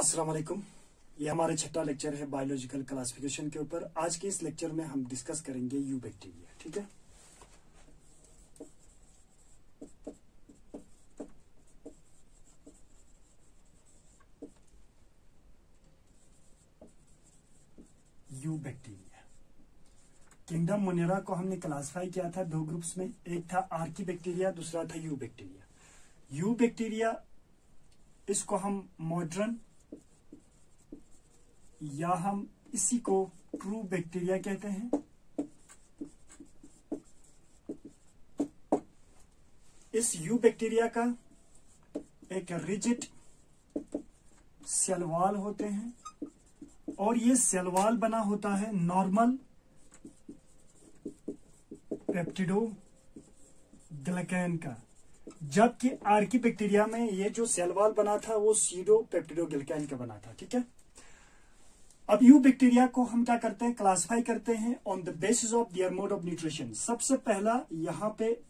अस्सलाम वालेकुम। ये हमारा छठा लेक्चर है बायोलॉजिकल क्लासिफिकेशन के ऊपर। आज के इस लेक्चर में हम डिस्कस करेंगे यू बैक्टीरिया। ठीक है, यू बैक्टीरिया। किंगडम मोनेरा को हमने क्लासिफाई किया था दो ग्रुप्स में, एक था आर्की बैक्टीरिया, दूसरा था यू बैक्टीरिया। यू बैक्टीरिया इसको हम मॉडर्न या हम इसी को ट्रू बैक्टीरिया कहते हैं। इस यू बैक्टीरिया का एक रिजिड सेल वॉल होते हैं और ये सेल वॉल बना होता है नॉर्मल पेप्टिडोग्लाइकैन का, जबकि आर्की बैक्टीरिया में ये जो सेल वॉल बना था वो सीडो पेप्टिडोग्लाइकैन का बना था। ठीक है, अब यू बैक्टीरिया को हम क्या करते हैं, क्लासिफाई करते हैं on the basis of their mode of nutrition. सबसे पहला यहां पे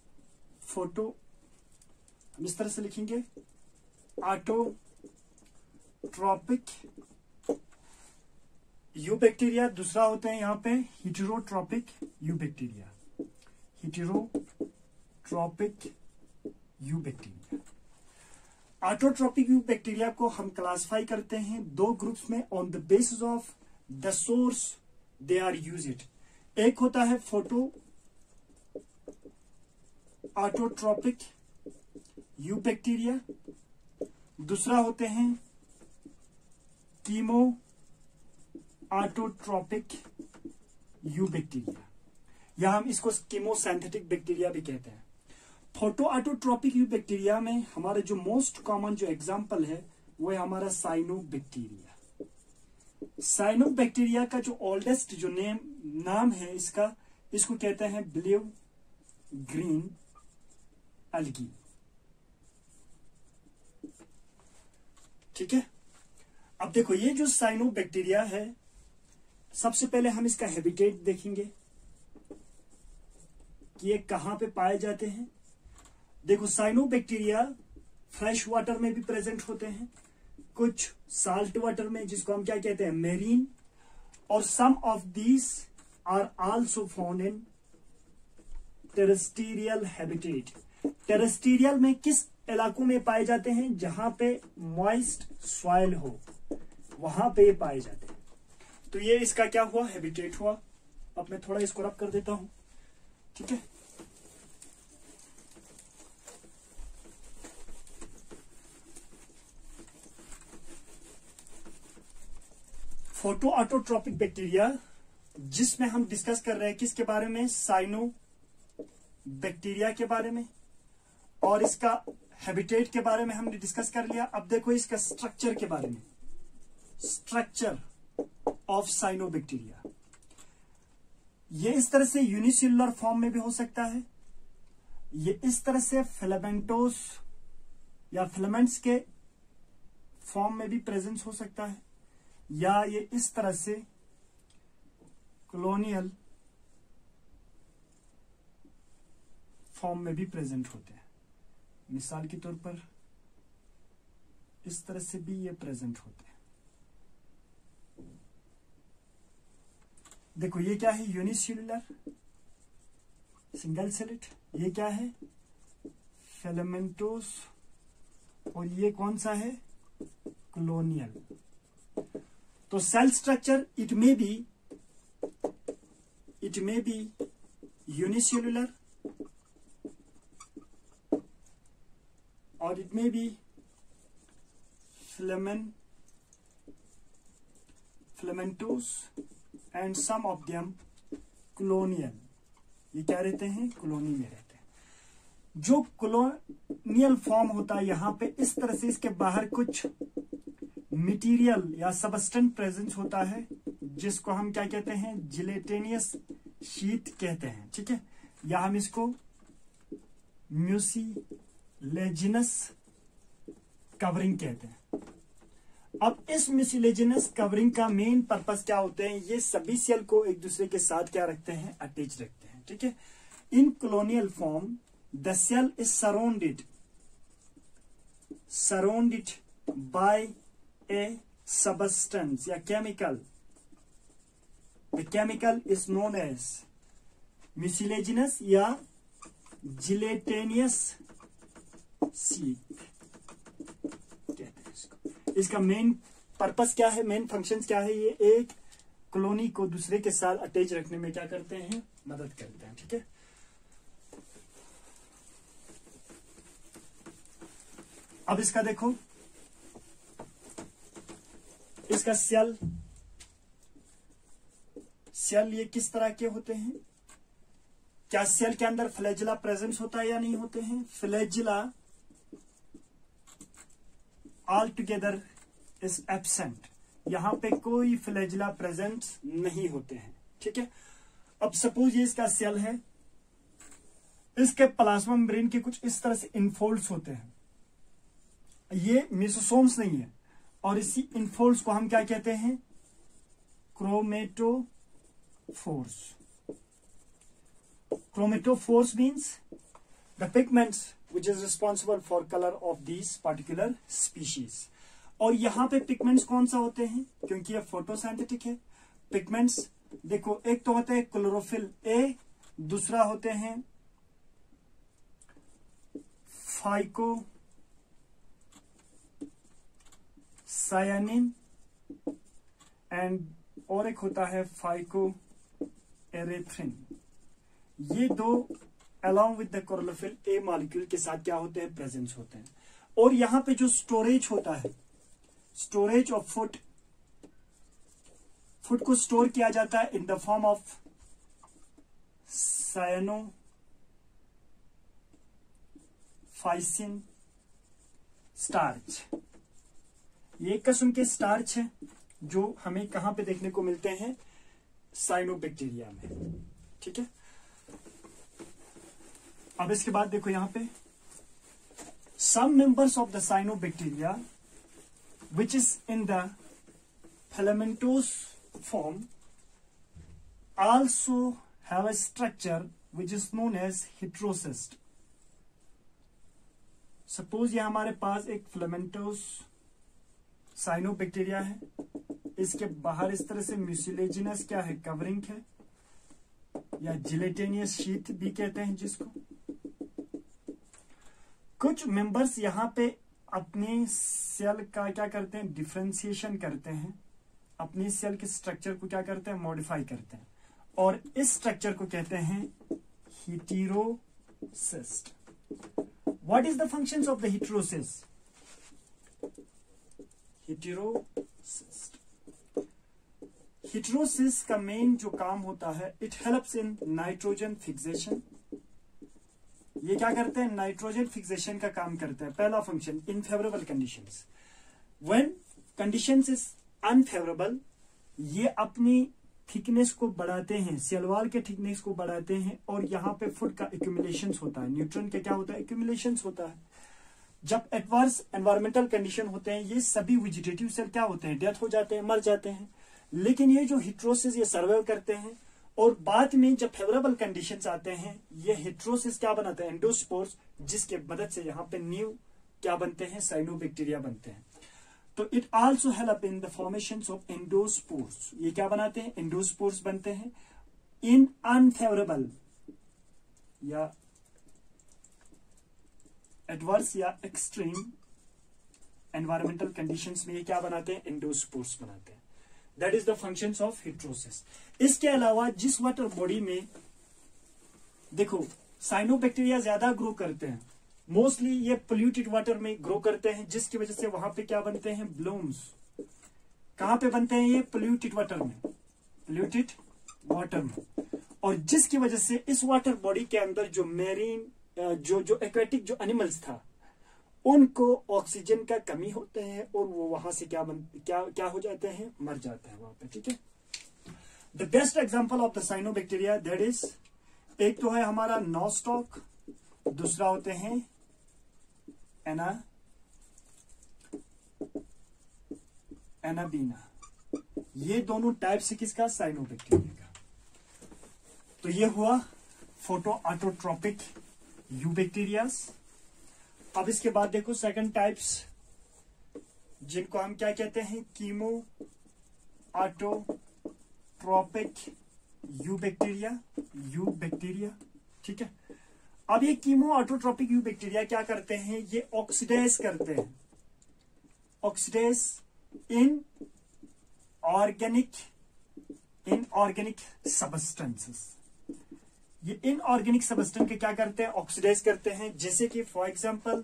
फोटो हम इस तरह से लिखेंगे, ऑटोट्रॉपिक यू बैक्टीरिया। दूसरा होते हैं यहां पे heterotrophic eubacteria, heterotrophic eubacteria. Autotrophic eubacteria को हम क्लासिफाई करते हैं दो ग्रुप्स में on the basis of the source they are used. एक होता है फोटो ऑटोट्रॉपिक यू बैक्टीरिया, दूसरा होते हैं कीमो ऑटोट्रॉपिक यू बैक्टीरिया, या हम इसको कीमोसिंथेटिक बैक्टीरिया भी कहते हैं। फोटो ऑटोट्रॉपिक यू बैक्टीरिया में हमारा जो मोस्ट कॉमन जो एग्जांपल है वो है हमारा साइनोबैक्टीरिया। साइनोबैक्टीरिया का जो ओल्डेस्ट जो नाम है इसको कहते हैं ब्लू ग्रीन एल्गी। ठीक है, अब देखो ये जो साइनोबैक्टीरिया है, सबसे पहले हम इसका हैबिटेट देखेंगे कि ये कहां पे पाए जाते हैं। देखो साइनोबैक्टीरिया फ्रेश वाटर में भी प्रेजेंट होते हैं, कुछ साल्ट वाटर में जिसको हम क्या कहते हैं मेरीन, और some of these are also found in terrestrial habitat. Terrestrial में किस इलाकों में पाए जाते हैं, जहां पे मॉइस्ट सॉइल हो वहां पे पाए जाते हैं। तो ये इसका क्या हुआ, हैबिटेट हुआ। अब मैं थोड़ा इसको रब कर देता हूं। ठीक है, फोटो ऑटोट्रॉपिक बैक्टीरिया जिसमें हम डिस्कस कर रहे हैं किसके बारे में, साइनो बैक्टीरिया के बारे में, और इसका हैबिटेट के बारे में हमने डिस्कस कर लिया। अब देखो इसका स्ट्रक्चर के बारे में, स्ट्रक्चर ऑफ साइनो बैक्टीरिया। ये इस तरह से यूनिसेलुलर फॉर्म में भी हो सकता है, ये इस तरह से फिलामेंटोस या फिलामेंट्स के फॉर्म में भी प्रेजेंस हो सकता है, या ये इस तरह से कॉलोनियल फॉर्म में भी प्रेजेंट होते हैं। मिसाल के तौर पर इस तरह से भी ये प्रेजेंट होते हैं। देखो ये क्या है, यूनिसेलुलर सिंगल सेलेट, ये क्या है फिलामेंटोस, और ये कौन सा है कॉलोनियल। तो cell structure it may be unicellular और it may be filamentous and some of them colonial. ये क्या रहते हैं, कॉलोनी में रहते हैं। जो कॉलोनियल फॉर्म होता है यहां पे इस तरह से इसके बाहर कुछ मटेरियल या सबस्टेंस प्रेजेंस होता है, जिसको हम क्या कहते हैं, जिलेटिनियस शीट कहते हैं। ठीक है, या हम इसको म्यूसिलेजिनस कवरिंग कहते हैं। अब इस म्यूसिलेजिनस कवरिंग का मेन पर्पस क्या होते हैं, ये सभी सेल को एक दूसरे के साथ क्या रखते हैं, अटैच रखते हैं। ठीक है, in colonial form the cell is surrounded by a substance या chemical, the chemical is known as mucilaginous या जिलेटेनियस सीट कहते हैं इसको। इसका मेन पर्पस क्या है, मेन फंक्शंस क्या है, ये एक कॉलोनी को दूसरे के साथ अटैच रखने में क्या करते हैं, मदद करते हैं। ठीक है, अब इसका देखो, इसका सेल ये किस तरह के होते हैं, क्या सेल के अंदर फ्लैजिला प्रेजेंस होता है या नहीं होते हैं? Flagella all together is absent, यहां पे कोई फ्लैजिला प्रेजेंट नहीं होते हैं। ठीक है, अब सपोज ये इसका सेल है, इसके प्लाज्मा मेम्ब्रेन के कुछ इस तरह से इनफोल्ड्स होते हैं, ये मेसोसोम्स नहीं है, और इसी इनफोल्ड्स को हम क्या कहते हैं, chromatophores. Chromatophores means the pigments which is responsible for color of these particular species. और यहां पे पिगमेंट्स कौन सा होते हैं, क्योंकि ये फोटोसिंथेटिक है। पिगमेंट्स देखो, एक तो होते हैं क्लोरोफिल ए, दूसरा होते हैं फाइको सायानिन एंड और एक होता है फाइको एरेथ्रिन। ये दो along with the chlorophyll A molecule के साथ क्या होते हैं, प्रेजेंस होते हैं। और यहां पे जो स्टोरेज होता है, स्टोरेज ऑफ फूड को स्टोर किया जाता है in the form of cyanophycin starch. ये एक किस्म के स्टार्च है जो हमें कहां पे देखने को मिलते हैं, साइनोबैक्टीरिया में। ठीक है, अब इसके बाद देखो यहां पे some members of the cyanobacteria which is in the filamentous form also have a structure which is known as heterocyst. Suppose ये हमारे पास एक फिलामेंटोस साइनोबैक्टीरिया है, इसके बाहर इस तरह से म्यूसिलेजिनस क्या है, कवरिंग है, या जिलेटेनियस शीट भी कहते हैं जिसको। कुछ मेंबर्स यहां पे अपने सेल का क्या करते हैं, डिफरेंशिएशन करते हैं, अपने सेल के स्ट्रक्चर को क्या करते हैं, मॉडिफाई करते हैं, और इस स्ट्रक्चर को कहते हैं heterocyst. What is the functions of the heterocyst? Heterocyst, heterosis का मेन जो काम होता है, it helps in nitrogen fixation. ये क्या करते हैं, नाइट्रोजन फिक्सेशन का काम करता है। पहला function, in favourable conditions, when conditions is unfavourable, ये अपनी थिकनेस को बढ़ाते हैं, सेल वॉल के थिकनेस को बढ़ाते हैं, और यहां पे फूड का एक्यूमुलेशन होता है, न्यूट्रॉन का क्या होता है, एक्यूमुलेशन होता है। जब एडवर्स एनवायरमेंटल कंडीशन होते हैं, ये सभी वेजिटेटिव सेल क्या होते हैं, डेथ हो जाते हैं, मर जाते हैं। लेकिन ये जो हेटेरोसिस ये सर्वाइव करते हैं, और बाद में जब फेवरेबल कंडीशंस आते हैं, ये हेटेरोसिस क्या बनाते हैं, एंडोस्पोर्स, जिसके मदद से यहाँ पे न्यू क्या बनते हैं, साइनोबैक्टीरिया बनते हैं। तो it also help in the formation of endospores. ये क्या बनाते हैं, एंडोस्पोर्स बनते हैं। इन अनफेवरेबल या एडवर्स या एक्सट्रीम एनवायरमेंटल कंडीशंस में ये क्या बनाते हैं, एंडोस्पोर्स बनाते हैं। That is the functions of heterosis. इसके अलावा जिस वाटर बॉडी में देखो साइनोबैक्टीरिया ज्यादा ग्रो करते हैं, मोस्टली ये पोल्यूटेड वाटर में ग्रो करते हैं, जिसकी वजह से वहां पे क्या बनते हैं, ब्लूम्स। कहां पे बनते हैं ये, पोल्यूटेड वाटर में, पोल्यूटेड वाटर में। और जिसकी वजह से इस वाटर बॉडी के अंदर जो मेरीन जो एक्वेटिक जो एनिमल्स था, उनको ऑक्सीजन का कमी होते हैं, और वो वहां से क्या हो जाते हैं, मर जाते हैं वहां पे। ठीक है, the best example of the cyanobacteria that is, एक तो है हमारा नॉस्टॉक, दूसरा होते हैं एनाबीना। ये दोनों टाइप से किसका, साइनोबैक्टीरिया का। तो ये हुआ फोटो ऑटोट्रोपिक यूबैक्टीरियास। अब इसके बाद देखो सेकंड टाइप्स जिनको हम क्या कहते हैं, कीमो ऑटोट्रोपिक यू बैक्टीरिया। ठीक है, अब ये कीमो ऑटोट्रोपिक यू बैक्टीरिया क्या करते हैं, ये ऑक्सीडाइज करते हैं, ऑक्सीडाइज इन ऑर्गेनिक सब्सटेंसेस। ये इनऑर्गेनिक सब्सटेंस के क्या करते हैं, ऑक्सीडाइज करते हैं, जैसे कि for example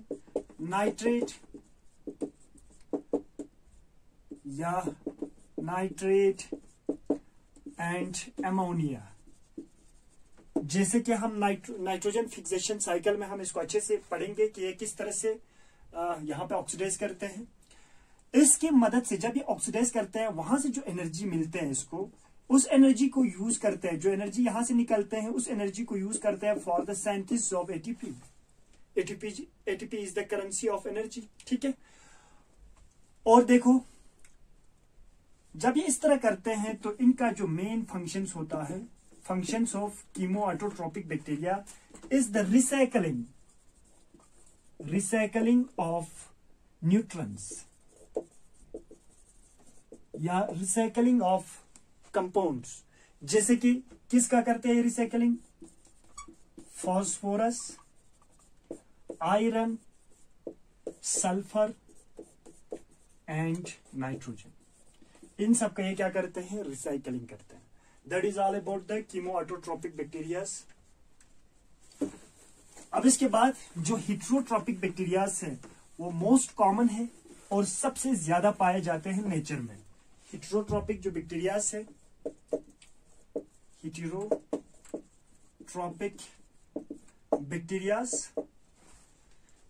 nitrate and ammonia. जैसे कि हम नाइट्रोजन फिक्सेशन साइकिल में हम इसको अच्छे से पढ़ेंगे कि ये किस तरह से यहां पे ऑक्सीडाइज करते हैं। इसकी मदद से जब ये ऑक्सीडाइज करते हैं, वहां से जो एनर्जी मिलते हैं इसको, उस एनर्जी को यूज करते हैं, जो एनर्जी यहां से निकलते हैं उस एनर्जी को यूज करते हैं for the synthesis of ATP. ATP is the currency of energy. ठीक है, और देखो जब ये इस तरह करते हैं तो इनका जो मेन फंक्शंस होता है, functions of chemoautotrophic bacteria is the recycling of nutrients या रिसाइकलिंग ऑफ कंपाउंड्स। जैसे कि किसका करते हैं recycling, phosphorus, iron, sulphur and nitrogen, इन सब का ये क्या करते हैं, रिसाइकलिंग करते हैं। That is all about the chemoautotrophic bacterias. अब इसके बाद जो हिट्रोट्रोपिक बैक्टीरियाज है वो मोस्ट कॉमन है और सबसे ज्यादा पाए जाते हैं नेचर में। हिट्रोट्रोपिक जो बैक्टीरियाज है, हिटेरोट्रोपिक बैक्टीरियाज,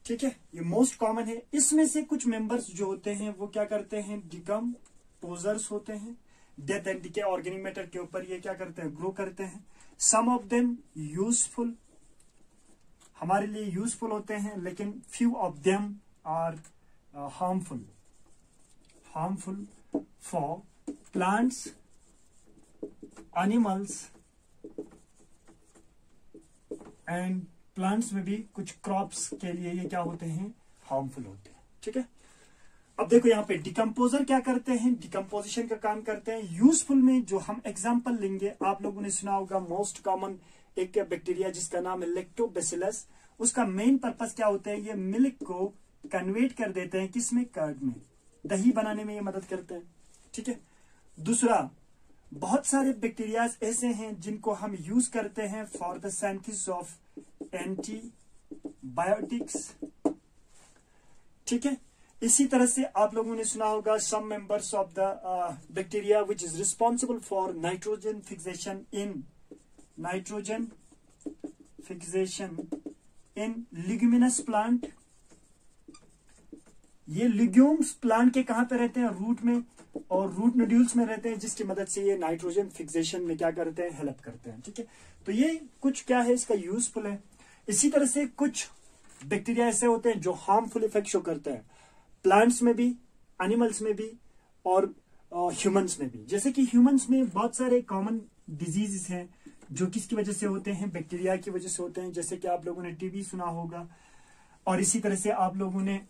ठीक है, ये मोस्ट कॉमन है। इसमें से कुछ मेंबर्स जो होते हैं वो क्या करते हैं, डिकम्पोजर्स होते हैं, death and decay organic matter के ऊपर ये क्या करते हैं, ग्रो करते हैं। सम ऑफ देम यूजफुल, हमारे लिए यूजफुल होते हैं, लेकिन few of them are harmful for plants, animals and plants में भी कुछ क्रॉप्स के लिए ये क्या होते हैं, हार्मफुल होते हैं। ठीक है, अब देखो यहाँ पे डिकम्पोजर क्या करते हैं, डिकम्पोजिशन का काम करते हैं। यूजफुल में जो हम एग्जांपल लेंगे, आप लोगों ने सुना होगा मोस्ट कॉमन एक बैक्टीरिया जिसका नाम है लैक्टोबैसिलस। उसका मेन पर्पस क्या होता है, ये मिल्क को कन्वर्ट कर देते हैं किसमें, कर्ड में, दही बनाने में ये मदद करते हैं। ठीक है, दूसरा बहुत सारे बैक्टीरियाज ऐसे हैं जिनको हम यूज करते हैं for the synthesis of antibiotics. ठीक है, इसी तरह से आप लोगों ने सुना होगा some members of the bacteria which is responsible for nitrogen fixation in leguminous plant. ये लिग्यूम्स प्लांट के कहां पे रहते हैं, रूट में और रूट नोड्यूल्स में रहते हैं, जिसकी मदद से ये नाइट्रोजन फिक्सेशन में क्या करते हैं, हेल्प करते हैं। ठीक है, तो ये कुछ क्या है, इसका यूजफुल है। इसी तरह से कुछ बैक्टीरिया ऐसे होते हैं जो हार्मफुल इफेक्ट शो करते हैं, प्लांट्स में भी, एनिमल्स में भी और ह्यूमंस में भी। जैसे कि ह्यूमंस में बहुत सारे कॉमन डिजीजेस हैं जो किसकी वजह से होते हैं, बैक्टीरिया की वजह से होते हैं। जैसे कि आप लोगों ने टीबी सुना होगा, और इसी तरह से आप लोगों ने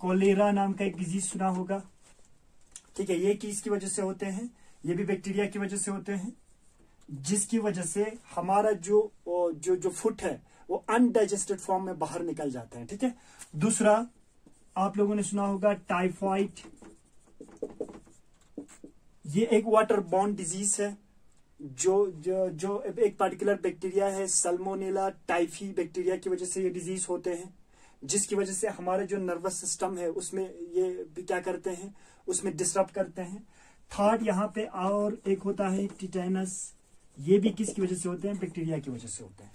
कोलेरा नाम का एक डिजीज सुना होगा। ठीक है, ये किसकी वजह से होते हैं, ये भी बैक्टीरिया की वजह से होते हैं, जिसकी वजह से हमारा जो फूड है वो अनडाइजेस्टेड फॉर्म में बाहर निकल जाते हैं। ठीक है, दूसरा आप लोगों ने सुना होगा टाइफाइड, ये एक वाटर बॉर्न डिजीज है, जो एक पर्टिकुलर बैक्टीरिया है, सल्मोनेला टाइफी बैक्टीरिया की वजह से ये डिजीज होते हैं, जिसकी वजह से हमारा जो नर्वस सिस्टम है उसमें ये भी क्या करते हैं, उसमें डिस्टर्ब करते हैं। थर्ड यहाँ पे और एक होता है टिटेनस, ये भी किसकी वजह से होते हैं, बैक्टीरिया की वजह से होते हैं।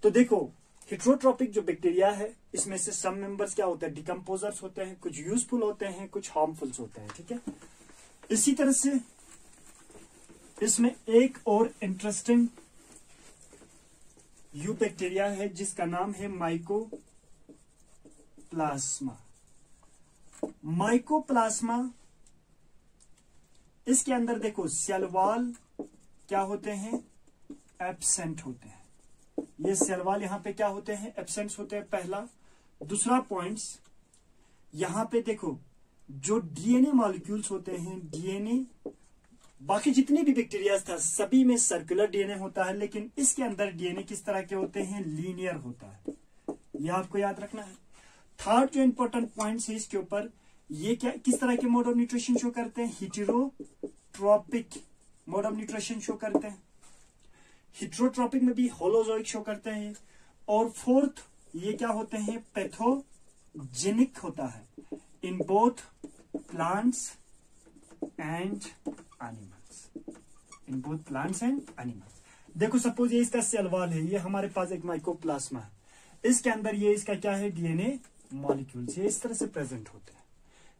तो देखो हिट्रोट्रोपिक जो बैक्टीरिया है इसमें से सम मेंबर्स क्या होते हैं, डिकम्पोजर्स होते हैं, कुछ यूजफुल होते हैं, कुछ हार्मफुल होते हैं। ठीक है, इसी तरह से इसमें एक और इंटरेस्टिंग यू बैक्टीरिया है जिसका नाम है माइकोप्लाज्मा। इसके अंदर देखो सेल वॉल क्या होते हैं, एब्सेंट होते हैं। ये सेल वॉल यहां पे क्या होते हैं, एब्सेंट होते हैं, पहला। दूसरा पॉइंट्स, यहां पे देखो जो डीएनए मॉलिक्यूल्स होते हैं, डीएनए बाकी जितने भी बैक्टीरिया था सभी में सर्कुलर डीएनए होता है, लेकिन इसके अंदर डीएनए किस तरह के होते हैं, लीनियर होता है। ये आपको याद रखना है। थर्ड जो इंपॉर्टेंट पॉइंट्स है इसके ऊपर, ये क्या किस तरह के मोड ऑफ न्यूट्रिशन शो करते हैं, हिटेरोट्रॉपिक मोड ऑफ न्यूट्रिशन शो करते हैं। हिटेरोट्रॉपिक में भी होलोजोइक शो करते हैं। और फोर्थ ये क्या होते हैं, पैथोजेनिक होता है in both plants and animals, in both plants and animals. देखो सपोज ये इसका सेल वॉल है, ये हमारे पास एक माइकोप्लाज्मा है, इसके अंदर ये इसका क्या है, डीएनए मॉलिक्यूल्स, ये इस तरह से प्रेजेंट होते हैं।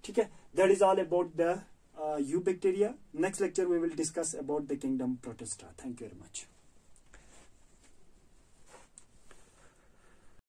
ठीक है, that is all about the eubacteria. Next lecture we will discuss about the kingdom Protista. Thank you very much.